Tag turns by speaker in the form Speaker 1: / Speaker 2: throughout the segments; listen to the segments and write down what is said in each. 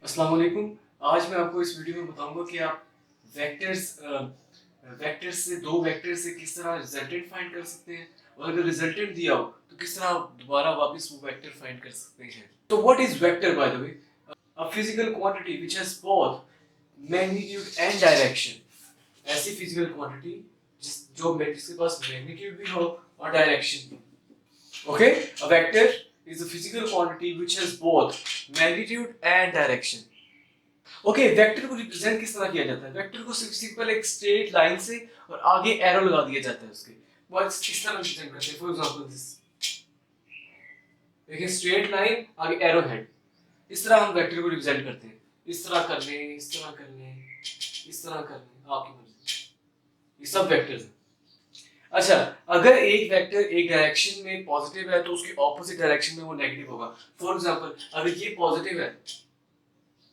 Speaker 1: अस्सलाम वालेकुम। आज मैं आपको इस वीडियो में बताऊंगा कि आप वेक्टर्स से दो वेक्टर से किस तरह रिजल्टेंट फाइंड कर सकते हैं, और अगर रिजल्टेंट दिया हो तो किस तरह आप दोबारा वापस वो वेक्टर फाइंड कर सकते हैं। तो what is vector by the way? A physical quantity which has both magnitude and direction. ऐसी फिजिकल क्वांटिटी जिसके पास मैग्नीट्यूड भी हो और डायरेक्शन भी। Okay, a vector is a physical quantity which has both magnitude and direction. Okay, vector को represent किस तरह किया जाता है? वेक्टर को सिंपल एक स्ट्रेट लाइन से और आगे एरो लगा दिया जाता है उसके। वो इस तरह रिप्रेजेंट करते हैं। फॉर एग्जांपल दिस, देखिए स्ट्रेट लाइन आगे एरो हेड। इस तरह हम वेक्टर को रिप्रेजेंट करते हैं। इस तरह कर लें, इस तरह कर लें, इस तरह कर लें, आपकी मर्जी। ये सब वेक्टर्स हैं। अच्छा, अगर एक वेक्टर एक डायरेक्शन में पॉजिटिव है तो उसके ऑपोजिट डायरेक्शन में वो नेगेटिव होगा। फॉर एग्जांपल, अगर ये पॉजिटिव है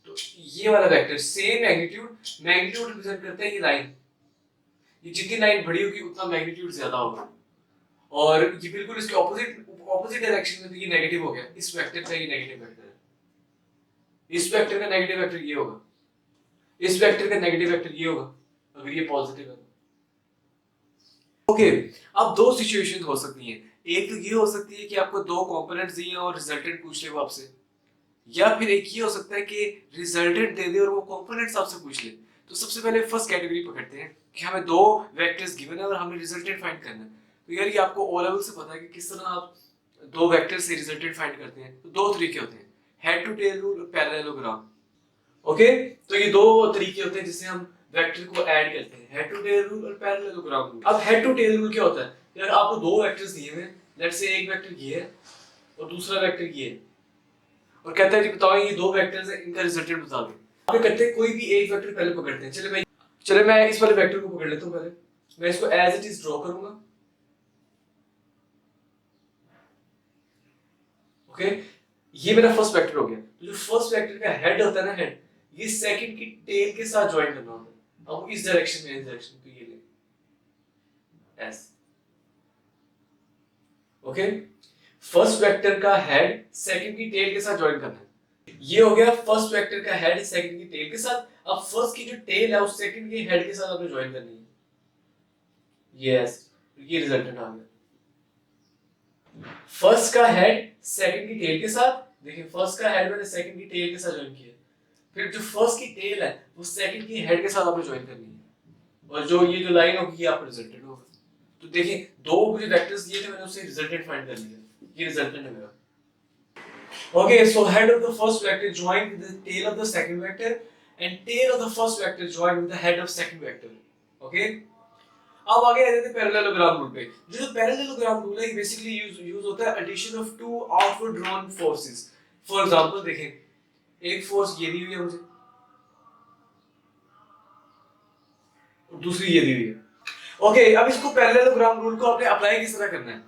Speaker 1: तो ये वाला वेक्टर सेम मैग्नीट्यूड रिप्रेजेंट करता है ये लाइन। ये जितनी लाइन बड़ी होगी उतना मैग्नीट्यूड ज्यादा होगा। और ये बिल्कुल इसके ऑपोजिट डायरेक्शन में तो ये नेगेटिव हो गया। इस वेक्टर का ये नेगेटिव वेक्टर है। इस वेक्टर का नेगेटिव वेक्टर ये होगा। इस वेक्टर का नेगेटिव वेक्टर ये होगा अगर ये पॉजिटिव है। ओके, अब दो सिचुएशन हो सकती हैं। एक तो ये हो सकती है कि आपको दो कंपोनेंट्स दिए और रिजल्टेंट पूछ ले वो आपसे, या फिर एक ये हो सकता है कि रिजल्टेंट दे दे और वो कंपोनेंट्स आपसे पूछ ले। तो सबसे पहले फर्स्ट कैटेगरी पकड़ते हैं कि हमें दो वेक्टर्स गिवन है और हमें रिजल्टेंट फाइंड करना है। तो यार ये आपको ओ लेवल से पता है कि किस तरह आप दो वेक्टर से रिजल्टेंट फाइंड करते हैं। तो दो तरीके होते हैं, हेड टू टेल रूल और पैरेललोग्राम। ओके, तो ये दो तरीके होते हैं जिससे हम वेक्टर को ऐड करते हैं, हेड टू टेल रूल और पैरेललोग्राम रूल। अब हेड टू टेल रूल क्या होता है? यार आपको दो वेक्टर्स दिए हुए हैं, लेट्स से एक वेक्टर ये है और दूसरा वेक्टर ये है, और कहता है जी बताओ ये दो वेक्टर्स हैं, इनका रिजल्टेंट बता दो। आप करते हैं कोई भी एक वेक्टर पहले पकड़ते हैं। चले मैं इस वाले वेक्टर को पकड़ लेता हूं। पहले मैं इसको एज इट इज ड्रॉ करूंगा। ओके, ये मेरा फर्स्ट वेक्टर हो गया। तो जो फर्स्ट वेक्टर का हेड होता है ना, हेड, ये सेकंड की टेल के साथ ज्वाइन करना होता है। अब इस डायरेक्शन में, इस डायरेक्शन तो ये ले एस। ओके, फर्स्ट वेक्टर का हेड सेकंड की टेल के साथ ज्वाइन करना है। ये हो गया फर्स्ट वेक्टर का हेड सेकंड की टेल के साथ। अब फर्स्ट की जो टेल है उस सेकंड के हेड के साथ आपने ज्वाइन करनी है। यस, ये रिजल्टेंट आ गया। फर्स्ट का हेड सेकंड की टेल के साथ, देखिए फर्स्ट का हेड मैंने सेकंड की टेल के साथ ज्वाइन किया। फिर जो फर्स्ट की टेल है वो सेकंड की हेड के साथ आपने ज्वाइन करनी है, और जो ये जो लाइन होगी ये आपका रिजल्टेंट होगा। तो देखिए दो मुझे वेक्टर्स दिए थे, मैंने उससे रिजल्टेंट फाइंड कर लिया। ये रिजल्टेंट है मेरा। Okay, so head of the first vector joined with the tail of the second vector, and tail of the first vector joined with the head of second vector. Okay? अब आगे आ जाते हैं parallelogram rule पे। जो parallelogram rule है, basically use होता है addition of two outward drawn forces. For example देखें, एक फोर्स ये दी हुई है मुझे और दूसरी ये दी हुई है। ओके, अब इसको पैरेललोग्राम रूल को आपने अप्लाई किस तरह करना है?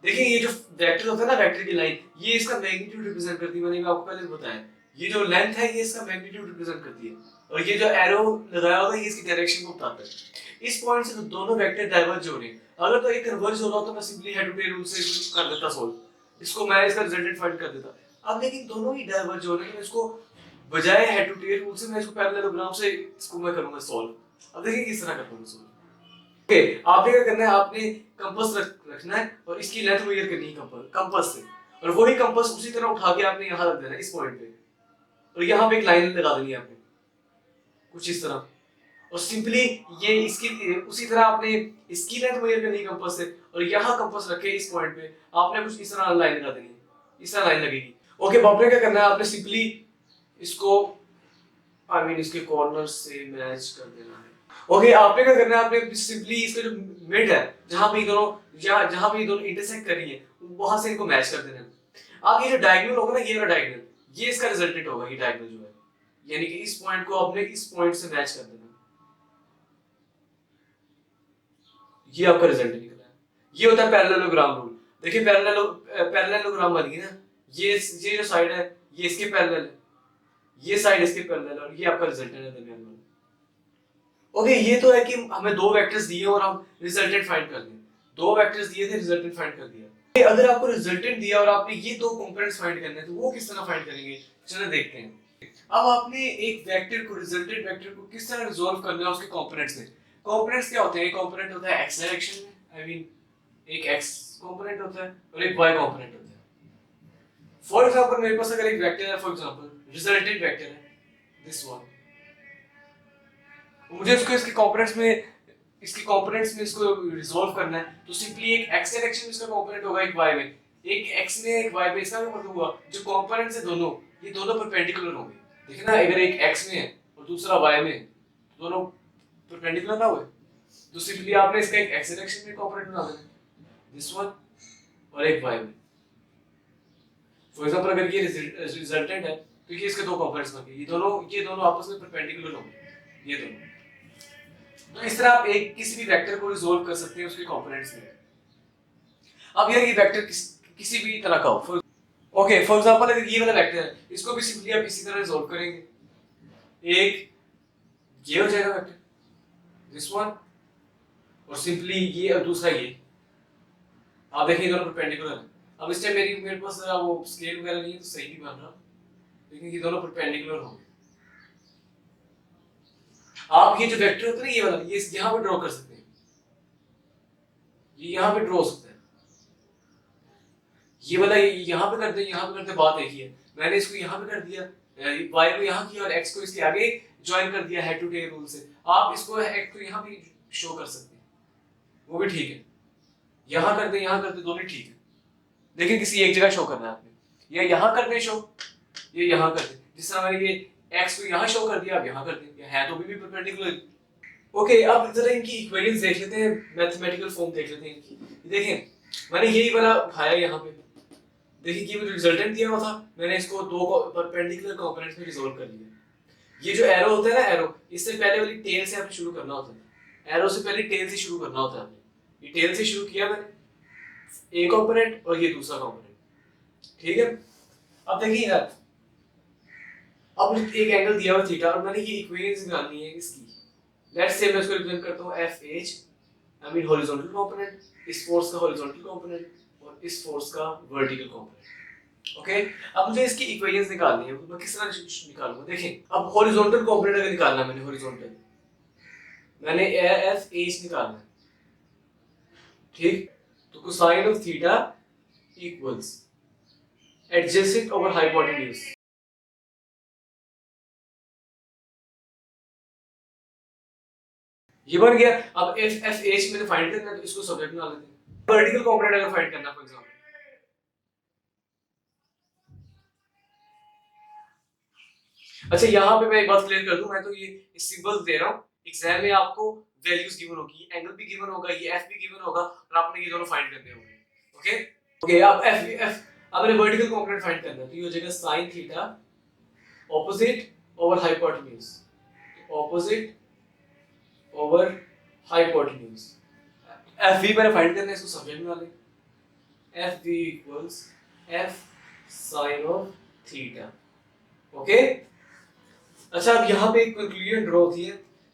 Speaker 1: देखिए ये जो वेक्टर होता है ना, वेक्टर की लाइन, ये इसका मैग्नीट्यूड रिप्रेजेंट करती है। मैंने आपको पहले बताया, ये जो लेंथ है ये इसका मैग्नीट्यूड रिप्रेजेंट करती है, और ये जो एरो लगाया होगा ये इसकी डायरेक्शन को बताता है। इस पॉइंट से तो दोनों वेक्टर डाइवर्ज हो रहे हैं। अगर तो एक कन्वर्ज हो रहा हो तो मैं simply head to tail rule से कर देता सॉल्व, इसको मैं इसका रिजल्टेंट फाइंड कर देता। अब लेकिन दोनों ही डाइवर्ज हो रहे हैं, तो इसको बजाय हेड टू टेल रूल से मैं इसको पैरेललोग्राम से इसको मैं करूंगा सॉल्व। अब देखिए किस तरह करता हूं सॉल्व। ओके, आपने क्या करना है, आपने कंपास रखना है और इसकी लेंथ मेजर करनी है कंपास से, और वही कंपास उसी तरह उठा के आपने यहाँ रख देना है इस पॉइंट पे, और यहाँ पे एक लाइन लगा देनी है आपने कुछ इस तरह, और सिंपली ये इसकी उसी तरह आपने इसकी लेंथ मेजर करनी है कंपास से, और यहाँ कंपास रखे इस पॉइंट पे आपने कुछ इस तरह लाइन लगा देनी है। इस तरह लाइन लगेगी। ओके, आपने क्या करना है, आपने सिंपली इसको इसके कॉर्नर से मैच कर देना है। ओके, आपने क्या करना है, आपने सिंपली इसका जो मिड है, जहां पे ये दोनों इंटरसेक्ट कर रही है, वहां से इनको मैच कर देना है। अब ये जो डायगोनल होगा ना, ये वाला डायगोनल, ये इसका रिजल्टेंट होगा। ये डायगोनल जो है, यानी कि इस पॉइंट को आपने इस पॉइंट से मैच कर देना, ये आपका रिजल्ट निकला है। ये होता है पैरेललोग्राम रूल। देखिए पैरेललोग्राम बन गई ना, ये जो साइड है ये इसके पैरेलल है, ये साइड इसके पैरेलल है, और ये आपका रिजल्टेंट है दरमियान वाला। ओके, ये तो है कि हमें दो वेक्टर्स दिए और हम रिजल्टेंट फाइंड कर लें। दो वेक्टर्स दिए थे, रिजल्टेंट फाइंड कर दिया। अगर आपको रिजल्टेंट दिया और आपने ये दो कंपोनेंट्स फाइंड करने हैं तो वो किस तरह फाइंड करेंगे, चलो देखते हैं। अब आपने एक वेक्टर को, रिजल्टेंट वेक्टर को किस तरह रिजॉल्व करना है उसके कंपोनेंट्स में। कंपोनेंट्स क्या होते हैं? एक कंपोनेंट होता है एक्स डायरेक्शन में, आई मीन एक एक्स कंपोनेंट होता है और एक वाई कंपोनेंट होता है। फॉर एग्जांपल मेरे पास अगर एक वेक्टर है, फॉर एग्जांपल रिजल्टेंट वेक्टर है दिस वन, मुझे इसको इसके कंपोनेंट्स में इसको रिजॉल्व करना है, तो सिंपली एक एक्स डायरेक्शन में इसका कंपोनेंट होगा, एक वाई में, एक एक्स में एक वाई में। इसका मतलब हुआ जो कंपोनेंट्स है दोनों, ये दोनों परपेंडिकुलर होंगे। देखिए ना, अगर एक एक्स में है और दूसरा वाई में है तो दोनों परपेंडिकुलर ना हुए, तो सिंपली आपने इसका एक एक्स डायरेक्शन में कंपोनेंट बना देना दिस वन और एक वाई में। फॉर एग्जांपल अगर ये रिजल्टेंट है तो ये इसके दो कंपोनेंट्स बन गए, ये दोनों आपस में परपेंडिकुलर होंगे ये दोनों। तो इस तरह आप एक किसी भी वेक्टर को रिजॉल्व कर सकते हैं उसके कंपोनेंट्स में। अब यार ये वेक्टर किसी भी तरह का हो, ओके फॉर एग्जांपल अगर ये वाला वेक्टर है, इसको भी सिंपली आप इसी तरह रिजॉल्व करेंगे। एक ये हो जाएगा वेक्टर दिस वन और सिंपली ये और दूसरा ये। आप देखिए दोनों परपेंडिकुलर है। अब इस टाइम मेरे पास वो स्केल वगैरह नहीं है तो सही नहीं बन रहा, लेकिन ये दोनों परपेंडिकुलर होंगे। आप ये जो वेक्टर होता है ना ये वाला, ये यहां पे ड्रॉ कर सकते हैं, ये यहां पे ड्रॉ हो सकता है, ये वाला यहां पे करते हैं, यहां पे करते बात एक ही है। मैंने इसको यहां पे कर दिया, y को यहां किया और x को इसके आगे ज्वाइन कर दिया हेड टू टेल रूल से। आप इसको एक तो यहां भी शो कर सकते हैं, वो भी ठीक है, यहां कर दे दोनों ठीक है, लेकिन किसी एक जगह शो करना है आपने, या यहां कर दे शो, ये यहां कर दे। जिस तरह मैंने ये x को यहां शो कर दिया, आप यहां कर दें, है तो भी परपेंडिकुलर। ओके, अब जरा इनकी इक्वेशंस देख लेते हैं, मैथमेटिकल फॉर्म देख लेते हैं इनकी। देखें मैंने यही वाला उठाया यहाँ पे, देखिए कि रिजल्टेंट दिया हुआ था, मैंने इसको दो परपेंडिकुलर कंपोनेंट्स में रिजॉल्व कर लिया। ये जो एरो होता है ना, एरो, इससे पहले वाली टेल से आपने शुरू करना होता है, एरो से पहले टेल से शुरू करना होता है आपने। ये टेल से शुरू किया मैंने, एक कंपोनेंट और ये दूसरा कंपोनेंट, ठीक है। अब देखिए यार, अब एक एंगल दिया हुआ थीटा और मैंने ये इक्वेशंस निकालनी है इसकी। लेट्स से मैं इसको रिप्रेजेंट करता हूं F H, I mean horizontal component, इस फोर्स का हॉरिजॉन्टल कंपोनेंट और इस फोर्स का वर्टिकल कंपोनेंट। ओके, अब मुझे इसकी इक्वेशंस निकालनी है, मैं किस तरह निकालूंगा? देखें, अब हॉरिजॉन्टल कंपोनेंट अगर निकालना है, मैंने एफ एच निकालना है, ठीक। तो cosine of theta equals adjacent over hypotenuse, ये बन गया। अब एफ एफ एच मैंने फाइंड करना है तो इसको सब्जेक्ट बना लेते हैं। वर्टिकल कंपोनेंट अगर फाइंड करना फॉर एग्जांपल, अच्छा यहाँ पे मैं एक बात क्लियर कर दूं, मैं तो ये सिंबल्स दे रहा हूँ, एग्जाम में आपको वैल्यूज गिवन होगी, एंगल भी गिवन होगा, ये एफ भी गिवन होगा और आपने ये दोनों फाइंड करने होंगे। ओके ओके, अब एफ अब मैंने वर्टिकल कंपोनेंट फाइंड करना है, तो ये हो जाएगा sin theta opposite over hypotenuse, opposite over hypotenuse. F भी मैंने फाइंड करना है, इसको सब्जेक्ट बना लें, F B equals F sine of theta. Okay, अच्छा अब यहाँ पे एक कंक्लूजन ड्रॉ होती है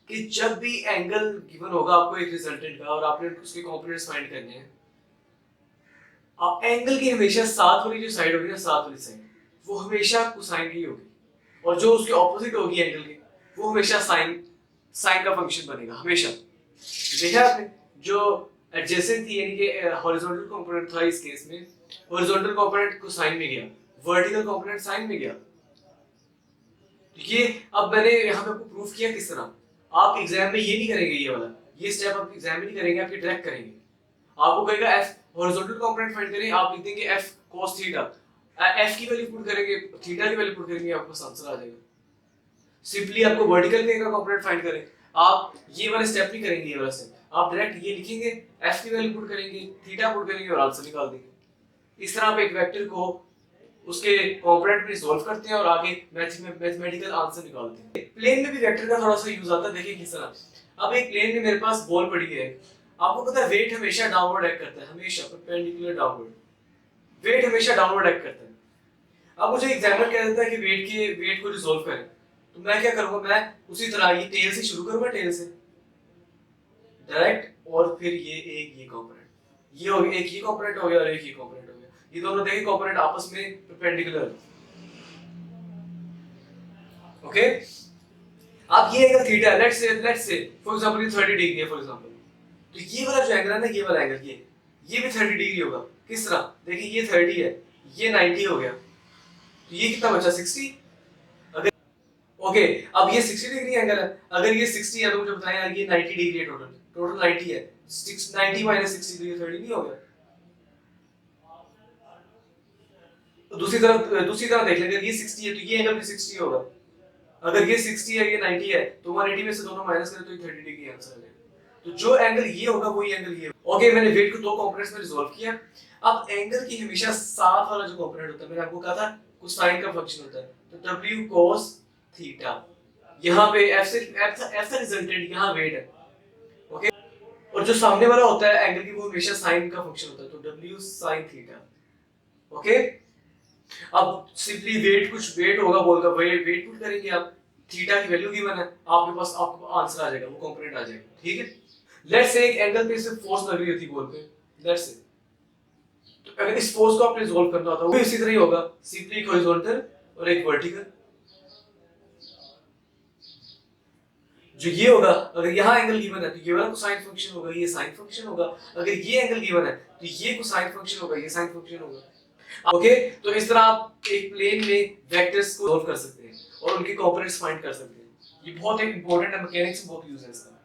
Speaker 1: कि जब भी एंगल गिवन होगा आपको एक रिजल्टेंट का और आपने उसके कंपोनेंट्स फाइंड करने हैं, आप एंगल की हमेशा साथ वाली जो साइड होगी ना, साथ वाली साइड, वो हमेशा कोसाइन की होगी, और जो उसके ऑपोजिट होगी एंगल के, वो हमेशा साइन साइन का फंक्शन बनेगा हमेशा। देखा आपने, जो एडजेसेंट थी यानी कि हॉरिजॉन्टल कंपोनेंट था, इस केस में हॉरिजॉन्टल कंपोनेंट कोसाइन में गया, वर्टिकल कंपोनेंट साइन में गया। ये अब मैंने यहाँ पे आपको प्रूफ किया किस तरह। आप एग्जाम में ये नहीं करेंगे, ये वाला ये स्टेप आप एग्जाम में नहीं करेंगे, आप ये डायरेक्ट करेंगे। आपको कहेगा एफ हॉरिजॉन्टल कंपोनेंट फाइंड करें, आप लिख देंगे एफ cos थीटा, एफ की वैल्यू पुट करेंगे, थीटा की वैल्यू पुट करेंगे, आपको आंसर आ जाएगा। सिंपली आपको वर्टिकल में का कंपोनेंट फाइंड करें, आप ये वाला स्टेप नहीं करेंगे, ये वाला स्टेप आप डायरेक्ट ये लिखेंगे, एफ की वैल्यू पुट करेंगे, थीटा पुट करेंगे और आंसर निकाल देंगे। इस तरह आप एक वेक्टर को उसके कंपोनेंट में सॉल्व करते हैं और आगे मैथमेटिकल आंसर निकालते हैं। प्लेन में भी वेक्टर का थोड़ा सा यूज आता है, देखिए किस तरह। अब एक प्लेन में मेरे पास बॉल पड़ी है, आपको पता है वेट हमेशा डाउनवर्ड एक्ट करता है, हमेशा परपेंडिकुलर डाउनवर्ड, वेट हमेशा डाउनवर्ड एक्ट करता है। अब मुझे एग्जामिनर कह देता है कि वेट को रिजॉल्व करें, तो मैं क्या करूंगा, मैं उसी तरह ये टेल से शुरू करूंगा, टेल से डायरेक्ट, और फिर ये कंपोनेंट, ये हो गया, एक ये कंपोनेंट हो गया और एक ये कंपोनेंट हो गया, ये दोनों देखिए कंपोनेंट आपस में परपेंडिकुलर। ओके, अब ये एंगल थीटा है, लेट्स से फॉर एग्जांपल ये 30 डिग्री है फॉर एग्जांपल, तो ये वाला जो एंगल है ना, ये वाला एंगल ये भी 30 डिग्री होगा। किस तरह? देखिए ये 30 है, ये 90 हो गया, तो ये कितना बचा 60। अगर ओके, अब ये 60 डिग्री एंगल है, अगर ये 60 है तो मुझे बताएं यार ये 90 डिग्री है, टोटल 90 है, 90 माइनस 60 तो ये 30 नहीं हो गया। तो दूसरी तरफ देख लेंगे, ये 60 है तो ये एंगल भी 60 होगा। अगर ये 60 है ये 90 है तो 180 में से दोनों माइनस करें तो ये 30 डिग्री आंसर आ जाएगा। तो जो एंगल ये होगा वही एंगल ये होगा। ओके, मैंने वेट को दो कंपोनेंट्स में रिजॉल्व किया। अब एंगल की हमेशा साथ वाला जो कंपोनेंट होता है, मैंने आपको कहा था कोसाइन का फंक्शन होता है, तो w cos थीटा, यहाँ पे f से रिजल्टेंट यहाँ वेट है। ओके, और जो सामने वाला होता है एंगल की, वो हमेशा साइन का फंक्शन होता है, तो w sin थीटा। ओके, अब सिंपली वेट, कुछ वेट होगा बॉल का, वेट पुट करेंगे आप, थीटा की वैल्यू गिवन है, आपके पास आपको आंसर आ जाएगा, वो कंपोनेंट आ जाएगा। ठीक है, लेट्स से एक एंगल पे से फोर्स लग रही होती बॉल पे, लेट्स से, तो अगर इस फोर्स को आपने रिजॉल्व करना होता है वो भी इसी तरह ही होगा, सिंपली एक हॉरिजॉन्टल और एक वर्टिकल। जो ये होगा, अगर यहाँ एंगल गिवन है तो ये वाला कोसाइन फंक्शन होगा, ये साइन फंक्शन होगा। अगर ये एंगल गिवन है तो ये कोसाइन फंक्शन होगा, ये साइन फंक्शन होगा। ओके, तो इस तरह आप एक प्लेन में वेक्टर्स को सॉल्व कर सकते हैं और उनके कंपोनेंट्स फाइंड कर सकते हैं। ये बहुत एक इंपॉर्टेंट है, मैकेनिक्स में बहुत यूज है इसका।